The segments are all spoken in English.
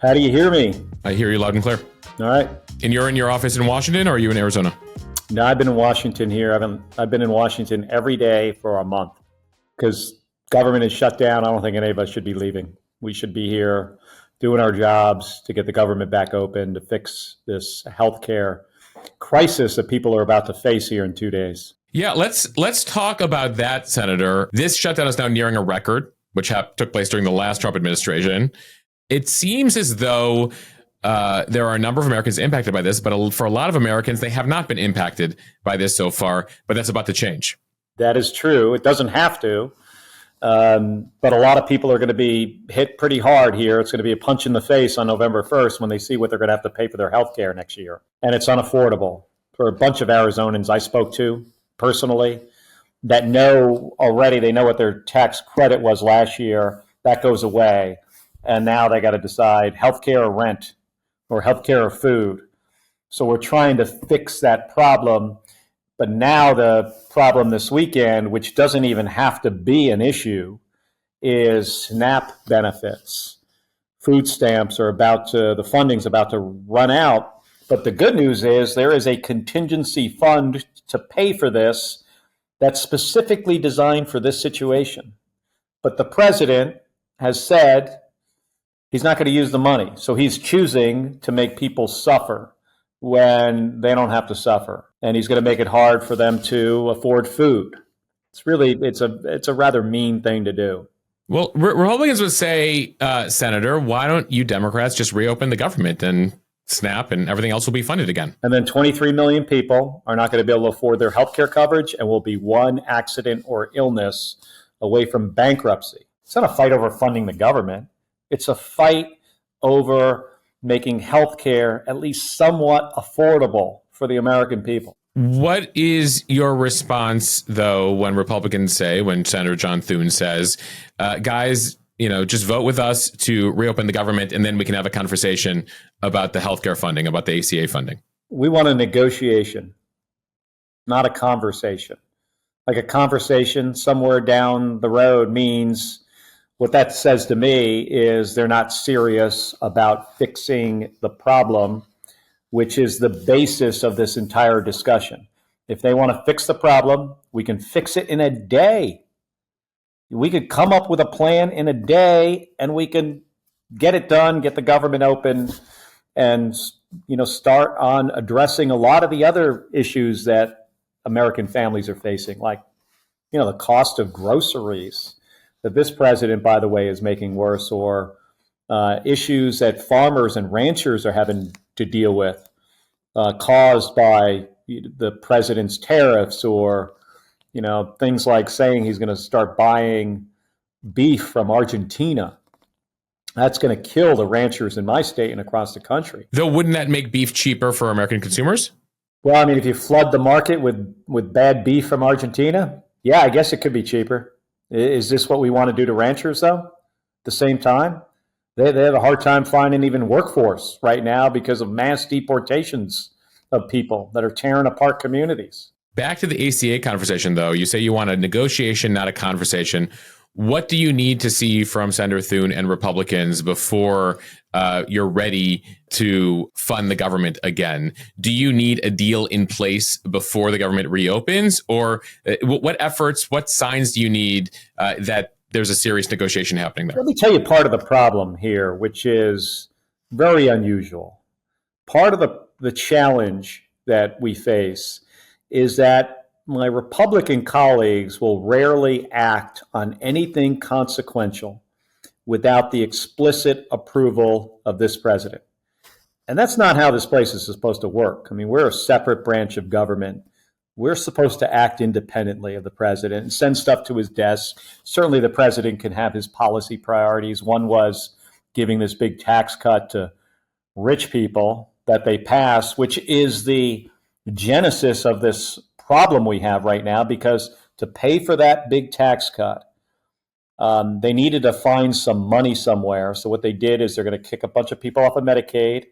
How do you hear me? I hear you loud and clear. All right. And you're in your office in Washington, or are you in Arizona? No, I've been in Washington here. I've been in Washington every day for a month because government is shut down. I don't think any of us should be leaving. We should be here doing our jobs to get the government back open, to fix this healthcare crisis that people are about to face here in 2 days. Yeah, let's talk about that, Senator. This shutdown is now nearing a record, which took place during the last Trump administration. It seems as though there are a number of Americans impacted by this, but for a lot of Americans, they have not been impacted by this so far, but that's about to change. That is true. It doesn't have to. But a lot of people are going to be hit pretty hard here. It's going to be a punch in the face on November 1st when they see what they're going to have to pay for their health care next year. And it's unaffordable. For a bunch of Arizonans I spoke to personally that know already, they know what their tax credit was last year. That goes away. And now they got to decide healthcare or rent, or healthcare or food. So we're trying to fix that problem. But now the problem this weekend, which doesn't even have to be an issue, is SNAP benefits. Food stamps are the funding's about to run out. But the good news is there is a contingency fund to pay for this that's specifically designed for this situation. But the president has said he's not going to use the money. So he's choosing to make people suffer when they don't have to suffer. And he's going to make it hard for them to afford food. It's a rather mean thing to do. Well, Republicans would say, Senator, why don't you Democrats just reopen the government and SNAP and everything else will be funded again? And then 23 million people are not going to be able to afford their health care coverage and will be one accident or illness away from bankruptcy. It's not a fight over funding the government. It's a fight over making health care at least somewhat affordable for the American people. What is your response, though, when Republicans say, when Senator John Thune says, guys, just vote with us to reopen the government and then we can have a conversation about the healthcare funding, about the ACA funding? We want a negotiation, not a conversation. Like a conversation somewhere down the road means, what that says to me is they're not serious about fixing the problem, which is the basis of this entire discussion. If they want to fix the problem, we can fix it in a day. We could come up with a plan in a day and we can get it done, get the government open, and start on addressing a lot of the other issues that American families are facing, like the cost of groceries that this president, by the way, is making worse, or issues that farmers and ranchers are having to deal with caused by the president's tariffs, or things like saying he's going to start buying beef from Argentina. That's going to kill the ranchers in my state and across the country. Though, wouldn't that make beef cheaper for American consumers? Well, I mean, if you flood the market with bad beef from Argentina, yeah, I guess it could be cheaper. Is this what we want to do to ranchers, though? At the same time, they have a hard time finding even workforce right now because of mass deportations of people that are tearing apart communities. Back to the ACA conversation, though. You say you want a negotiation, not a conversation. What do you need to see from Senator Thune and Republicans before you're ready to fund the government again? Do you need a deal in place before the government reopens? Or what signs do you need that there's a serious negotiation happening there? Let me tell you part of the problem here, which is very unusual. Part of the challenge that we face is that my Republican colleagues will rarely act on anything consequential without the explicit approval of this president. And that's not how this place is supposed to work. I mean, we're a separate branch of government. We're supposed to act independently of the president and send stuff to his desk. Certainly the president can have his policy priorities. One was giving this big tax cut to rich people that they passed, which is the genesis of this problem we have right now, because to pay for that big tax cut, they needed to find some money somewhere. So what they did is they're going to kick a bunch of people off of Medicaid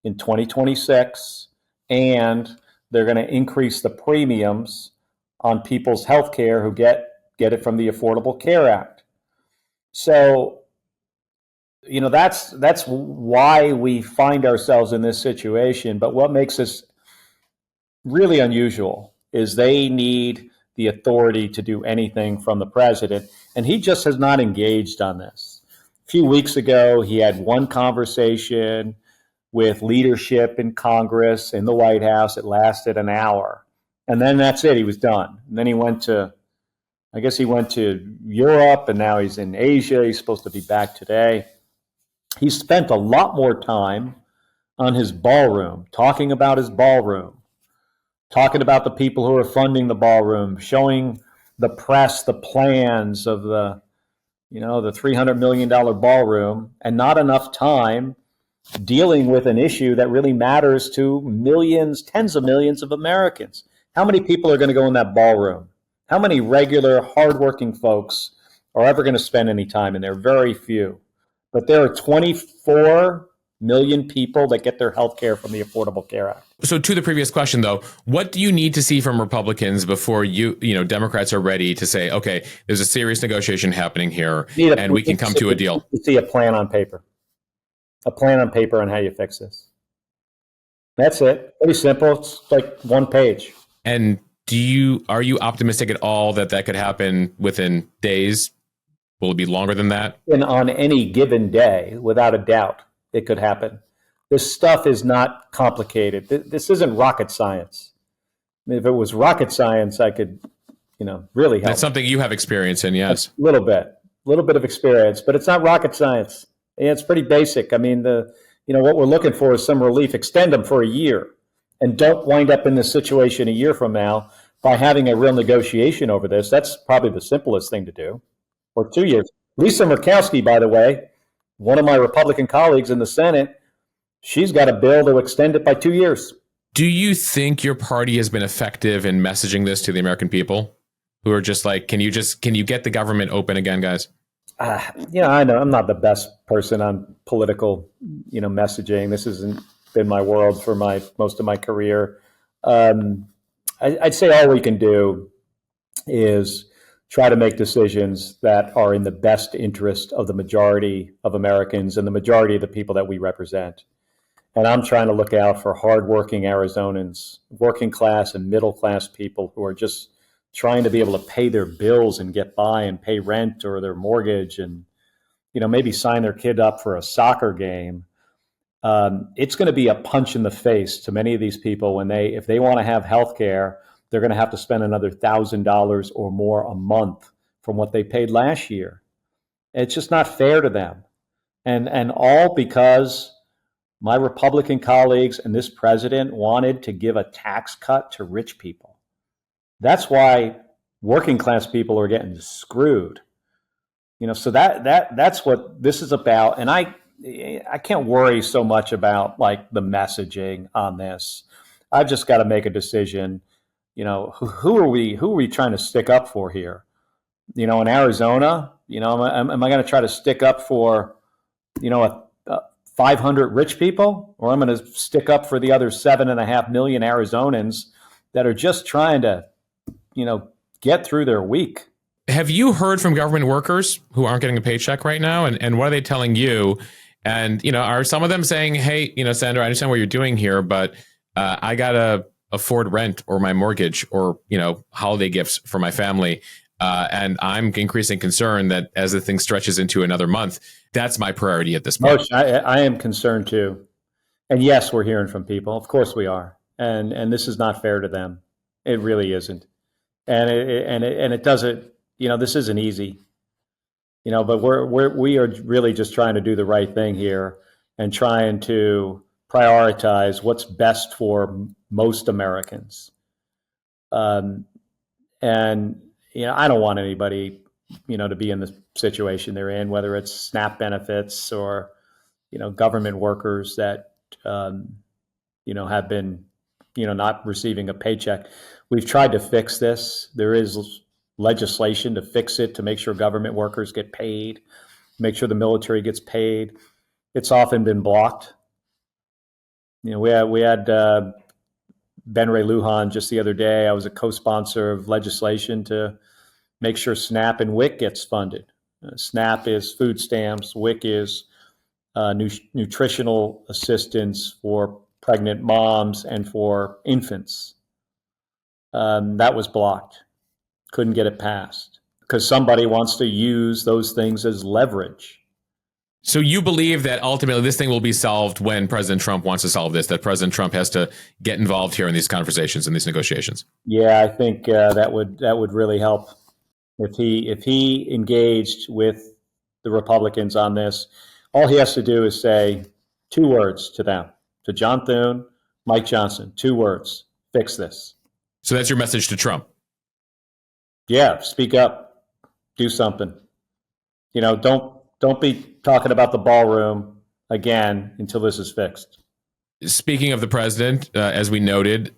in 2026, and they're going to increase the premiums on people's health care who get it from the Affordable Care Act. So That's why we find ourselves in this situation. But what makes us really unusual is they need the authority to do anything from the president, and he just has not engaged on this. A few weeks ago, he had one conversation with leadership in Congress, in the White House. It lasted an hour. And then that's it. He was done. And then I guess he went to Europe, and now he's in Asia. He's supposed to be back today. He spent a lot more time on his ballroom, talking about his ballroom, talking about the people who are funding the ballroom, showing the press the plans of the $300 million ballroom, and not enough time dealing with an issue that really matters to millions, tens of millions of Americans. How many people are going to go in that ballroom? How many regular, hardworking folks are ever going to spend any time in there? Very few. But there are 24 million people that get their health care from the Affordable Care Act. So to the previous question, though, what do you need to see from Republicans before Democrats are ready to say, okay, there's a serious negotiation happening here and we can come to a deal? To see a plan on paper. A plan on paper on how you fix this. That's it. Pretty simple. It's like one page. And are you optimistic at all that could happen within days? Will it be longer than that? And on any given day, without a doubt, it could happen. This stuff is not complicated. This isn't rocket science. I mean, if it was rocket science, I could, really help. That's something you have experience in, yes. A little bit of experience, but it's not rocket science. It's pretty basic. I mean, what we're looking for is some relief. Extend them for a year, and don't wind up in this situation a year from now by having a real negotiation over this. That's probably the simplest thing to do. Or 2 years. Lisa Murkowski, by the way, one of my Republican colleagues in the Senate, she's got a bill to extend it by 2 years. Do you think your party has been effective in messaging this to the American people who are just like, can you get the government open again, guys? I know I'm not the best person on political, messaging. This hasn't been my world for most of my career. I'd say all we can do is try to make decisions that are in the best interest of the majority of Americans and the majority of the people that we represent. And I'm trying to look out for hardworking Arizonans, working class and middle class people who are just trying to be able to pay their bills and get by and pay rent or their mortgage and, maybe sign their kid up for a soccer game. It's going to be a punch in the face to many of these people if they want to have health care. They're going to have to spend another $1,000 or more a month from what they paid last year. It's just not fair to them. And all because my Republican colleagues and this president wanted to give a tax cut to rich people. That's why working class people are getting screwed. So that's what this is about. And I can't worry so much about like the messaging on this. I've just got to make a decision. Who are we trying to stick up for here? In Arizona, am I going to try to stick up for, 500 rich people, or I'm going to stick up for the other 7.5 million Arizonans that are just trying to, get through their week? Have you heard from government workers who aren't getting a paycheck right now? And what are they telling you? And, are some of them saying, hey, Senator, I understand what you're doing here, but I got to afford rent or my mortgage or, holiday gifts for my family. And I'm increasingly concerned that as the thing stretches into another month, that's my priority at this point. Mosh, I am concerned too. And yes, we're hearing from people. Of course we are. And this is not fair to them. It really isn't. And it doesn't, this isn't easy, but we are really just trying to do the right thing here and trying to prioritize what's best for most Americans. And, I don't want anybody, to be in the situation they're in, whether it's SNAP benefits or, government workers that, have been, not receiving a paycheck. We've tried to fix this. There is legislation to fix it, to make sure government workers get paid, make sure the military gets paid. It's often been blocked. We had Ben Ray Lujan just the other day. I was a co-sponsor of legislation to make sure SNAP and WIC gets funded. SNAP is food stamps. WIC is nutritional assistance for pregnant moms and for infants. That was blocked. Couldn't get it passed because somebody wants to use those things as leverage. So you believe that ultimately this thing will be solved when President Trump wants to solve this, that President Trump has to get involved here in these conversations and these negotiations? Yeah, I think that would really help if he engaged with the Republicans on this. All he has to do is say 2 words to them, to John Thune, Mike Johnson, 2 words, fix this. So that's your message to Trump? Yeah, speak up, do something. Don't be talking about the ballroom again until this is fixed. Speaking of the president, as we noted,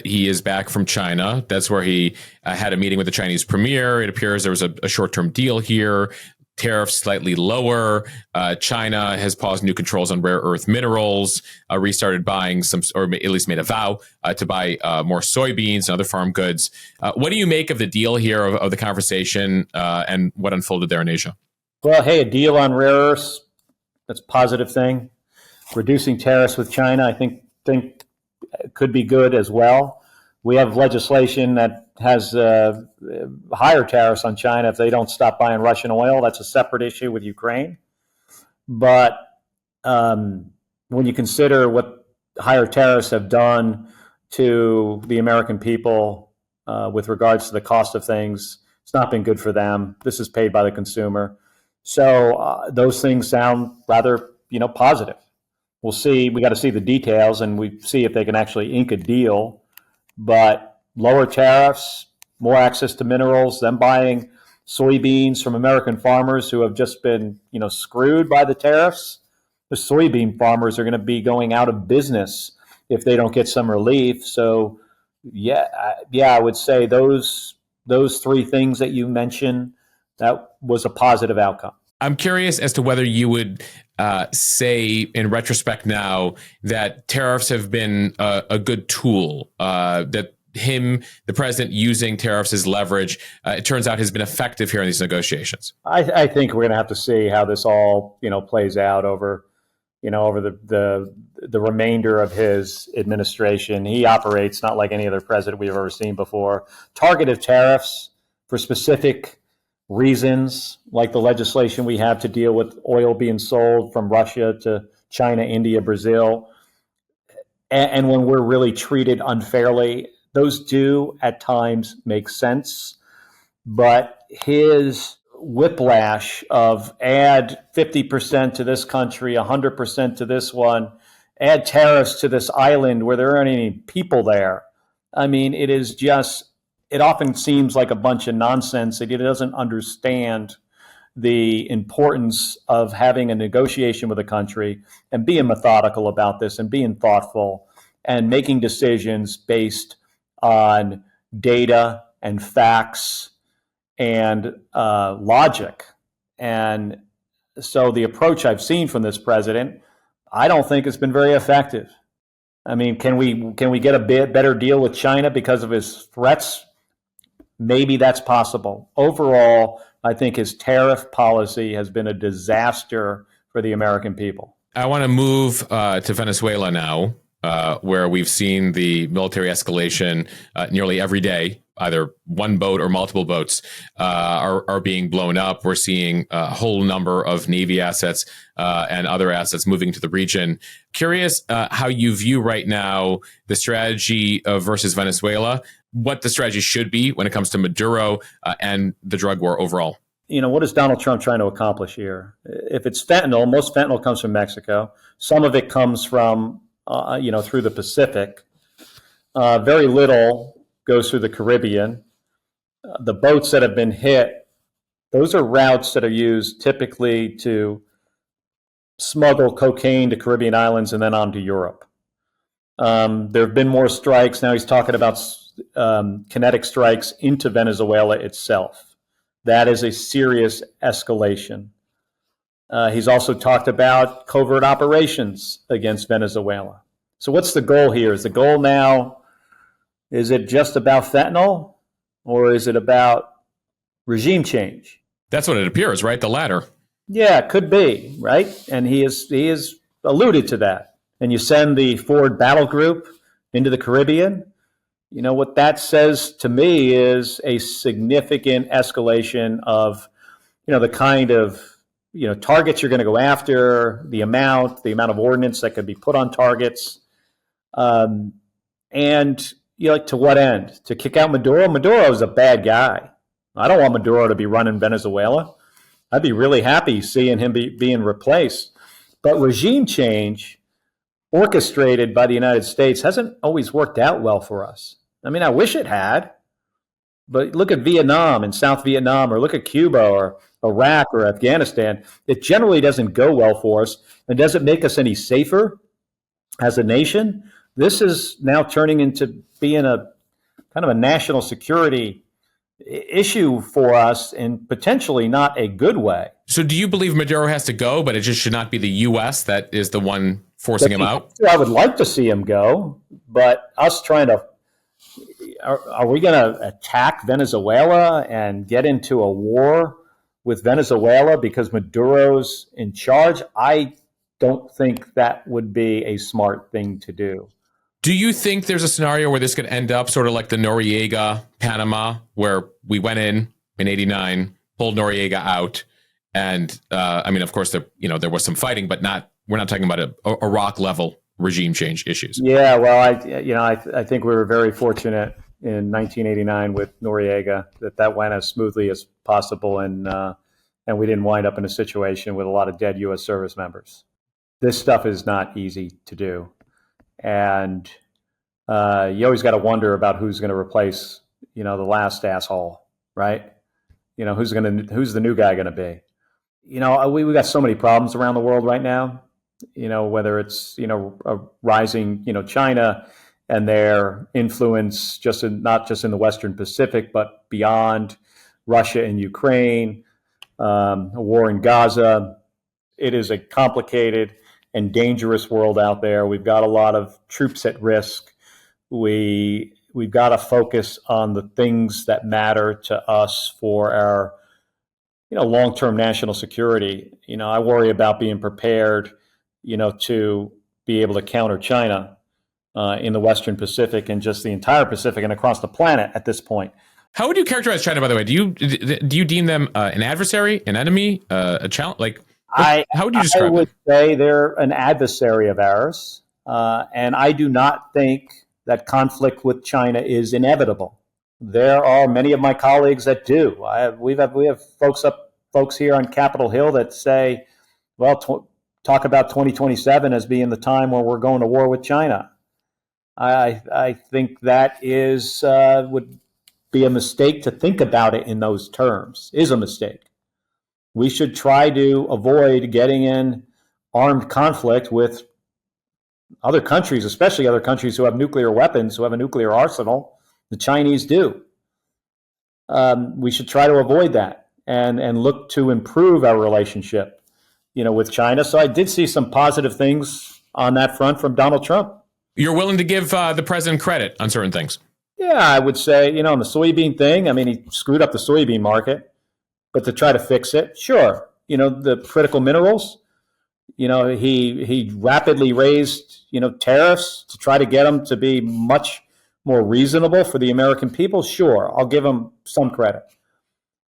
he is back from China. That's where he had a meeting with the Chinese premier. It appears there was a short-term deal here. Tariffs slightly lower. China has paused new controls on rare earth minerals, restarted buying some, or at least made a vow to buy more soybeans and other farm goods. What do you make of the deal here, of the conversation, and what unfolded there in Asia? Well, hey, a deal on rare earths, that's a positive thing. Reducing tariffs with China, I think could be good as well. We have legislation that has higher tariffs on China if they don't stop buying Russian oil. That's a separate issue with Ukraine. But when you consider what higher tariffs have done to the American people with regards to the cost of things, it's not been good for them. This is paid by the consumer. So those things sound rather, positive. We'll see. We got to see the details, and we see if they can actually ink a deal. But lower tariffs, more access to minerals, them buying soybeans from American farmers who have just been, screwed by the tariffs. The soybean farmers are going to be going out of business if they don't get some relief. So, yeah, I would say those 3 things that you mentioned, that was a positive outcome. I'm curious as to whether you would say, in retrospect now, that tariffs have been a good tool, that the president using tariffs as leverage, it turns out has been effective here in these negotiations. I think we're going to have to see how this all, plays out over the remainder of his administration. He operates not like any other president we've ever seen before. Targeted tariffs for specific reasons, like the legislation we have to deal with oil being sold from Russia to China, India, Brazil, and when we're really treated unfairly, those do at times make sense. But his whiplash of add 50% to this country, 100% to this one, add tariffs to this island where there aren't any people there. I mean, it often seems like a bunch of nonsense that he doesn't understand the importance of having a negotiation with a country and being methodical about this and being thoughtful and making decisions based on data and facts and logic. And so the approach I've seen from this president, I don't think it's been very effective. I mean, can we get a bit better deal with China because of his threats? Maybe that's possible. Overall, I think his tariff policy has been a disaster for the American people. I want to move to Venezuela now, where we've seen the military escalation nearly every day. Either one boat or multiple boats are being blown up. We're seeing a whole number of Navy assets and other assets moving to the region. Curious how you view right now the strategy versus Venezuela, what the strategy should be when it comes to Maduro and the drug war overall. What is Donald Trump trying to accomplish here? If it's fentanyl, most fentanyl comes from Mexico. Some of it comes from, through the Pacific. Very little goes through the Caribbean. The boats that have been hit, those are routes that are used typically to smuggle cocaine to Caribbean islands and then on to Europe. There have been more strikes. Now he's talking about kinetic strikes into Venezuela itself. That is a serious escalation. He's also talked about covert operations against Venezuela. So what's the goal here? Is the goal now, is it just about fentanyl, or is it about regime change? That's what it appears, right? The latter. Yeah, it could be, right? And he is alluded to that. And you send the forward battle group into the Caribbean. What that says to me is a significant escalation of, the kind of, targets you're going to go after, the amount of ordnance that could be put on targets. And to what end? To kick out Maduro? Maduro is a bad guy. I don't want Maduro to be running Venezuela. I'd be really happy seeing him being replaced. But regime change orchestrated by the United States hasn't always worked out well for us. I mean, I wish it had, but look at Vietnam and South Vietnam, or look at Cuba or Iraq or Afghanistan. It generally doesn't go well for us, and doesn't make us any safer as a nation. This is now turning into being a kind of a national security issue for us, in potentially not a good way. So do you believe Maduro has to go, but it just should not be the U.S. that is the one forcing him out? I would like to see him go, but us trying to, are we going to attack Venezuela and get into a war with Venezuela because Maduro's in charge? I don't think that would be a smart thing to do. Do you think there's a scenario where this could end up sort of like the Noriega, Panama, where we went in '89, pulled Noriega out, and I mean, of course, there was some fighting, but we're not talking about a Iraq level regime change issues. Yeah, well, I think we were very fortunate in 1989 with Noriega that went as smoothly as possible, and we didn't wind up in a situation with a lot of dead U.S. service members. This stuff is not easy to do. And you always got to wonder about who's going to replace, the last asshole, right? Who's the new guy going to be? We got so many problems around the world right now. Whether it's a rising China and their influence not just in the Western Pacific, but beyond, Russia and Ukraine, a war in Gaza. It is a complicated and dangerous world out there. We've got a lot of troops at risk. We've got to focus on the things that matter to us for our, long-term national security. I worry about being prepared, to be able to counter China in the Western Pacific and just the entire Pacific and across the planet at this point. How would you characterize China, by the way? Do you deem them an adversary, an enemy, a challenge? How would you describe them? I would say they're an adversary of ours, and I do not think that conflict with China is inevitable. There are many of my colleagues that do. We have folks here on Capitol Hill that say, well, talk about 2027 as being the time where we're going to war with China. I think that would be a mistake to think about it in those terms. Is a mistake. We should try to avoid getting in armed conflict with other countries, especially other countries who have nuclear weapons, who have a nuclear arsenal. The Chinese do. We should try to avoid that and look to improve our relationship, with China. So I did see some positive things on that front from Donald Trump. You're willing to give the president credit on certain things? Yeah, I would say, on the soybean thing, I mean, he screwed up the soybean market. But to try to fix it, sure. The critical minerals, he rapidly raised, tariffs to try to get them to be much more reasonable for the American people. Sure, I'll give him some credit.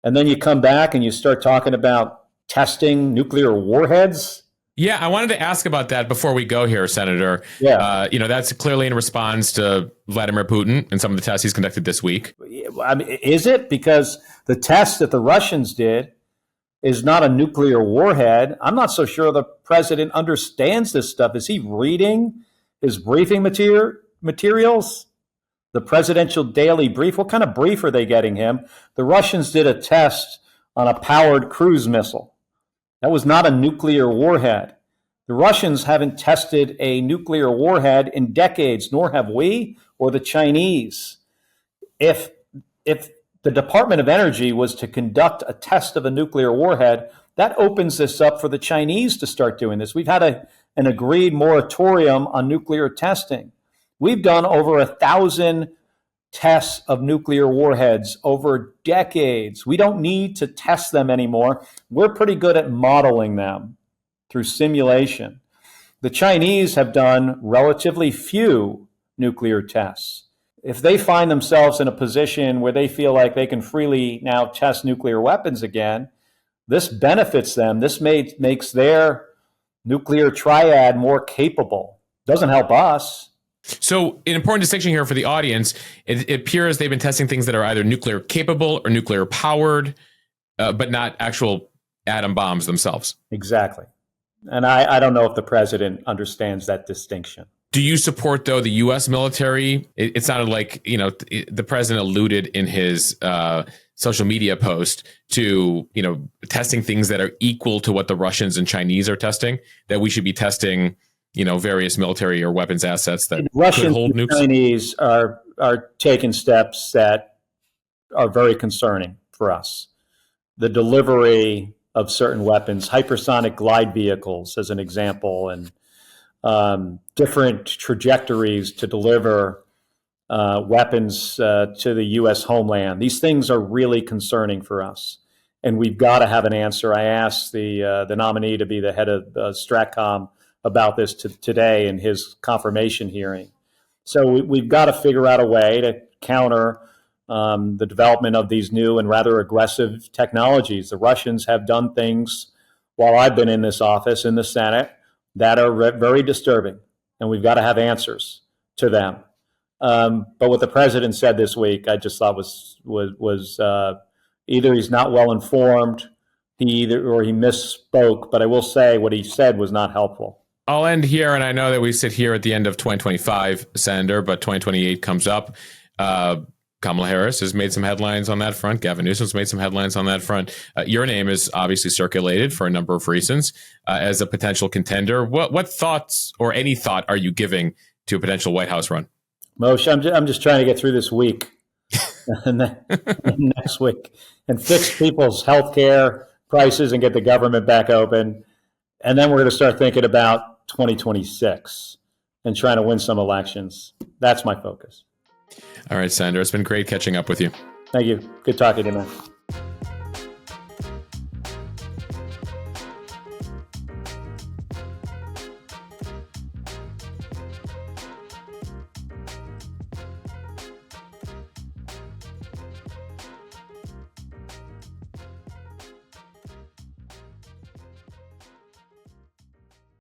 And then you come back and you start talking about testing nuclear warheads. Yeah, I wanted to ask about that before we go here, Senator. Yeah. That's clearly in response to Vladimir Putin and some of the tests he's conducted this week. I mean, is it? Because the test that the Russians did is not a nuclear warhead. I'm not so sure the president understands this stuff. Is he reading his briefing materials? The presidential daily brief? What kind of brief are they getting him? The Russians did a test on a powered cruise missile. That was not a nuclear warhead. The Russians haven't tested a nuclear warhead in decades, nor have we or the Chinese. If the Department of Energy was to conduct a test of a nuclear warhead, that opens this up for the Chinese to start doing this. We've had an agreed moratorium on nuclear testing. We've done over 1,000 tests of nuclear warheads over decades. We don't need to test them anymore. We're pretty good at modeling them through simulation. The Chinese have done relatively few nuclear tests. If they find themselves in a position where they feel like they can freely now test nuclear weapons again, this benefits them. This makes their nuclear triad more capable. Doesn't help us. So, an important distinction here for the audience: it appears they've been testing things that are either nuclear capable or nuclear powered, but not actual atom bombs themselves. Exactly. And I don't know if the president understands that distinction. Do you support, though, the U.S. military? It sounded like, the president alluded in his social media post to, testing things that are equal to what the Russians and Chinese are testing, that we should be testing, various military or weapons assets that Russians could hold and nukes. Chinese are taking steps that are very concerning for us. The delivery of certain weapons, hypersonic glide vehicles, as an example, and different trajectories to deliver weapons to the U.S. homeland. These things are really concerning for us, and we've got to have an answer. I asked the nominee to be the head of Stratcom about this today in his confirmation hearing. So we've got to figure out a way to counter the development of these new and rather aggressive technologies. The Russians have done things while I've been in this office in the Senate that are very disturbing, and we've got to have answers to them. But what the president said this week, I just thought was either he's not well informed, or he misspoke. But I will say what he said was not helpful. I'll end here, and I know that we sit here at the end of 2025, Senator, but 2028 comes up. Kamala Harris has made some headlines on that front. Gavin Newsom's made some headlines on that front. Your name is obviously circulated for a number of reasons as a potential contender. What thoughts or any thought are you giving to a potential White House run? Mosh, I'm just trying to get through this week and then next week and fix people's health care prices and get the government back open. And then we're going to start thinking about 2026 and trying to win some elections. That's my focus. All right, Senator. It's been great catching up with you. Thank you. Good talking to you, man.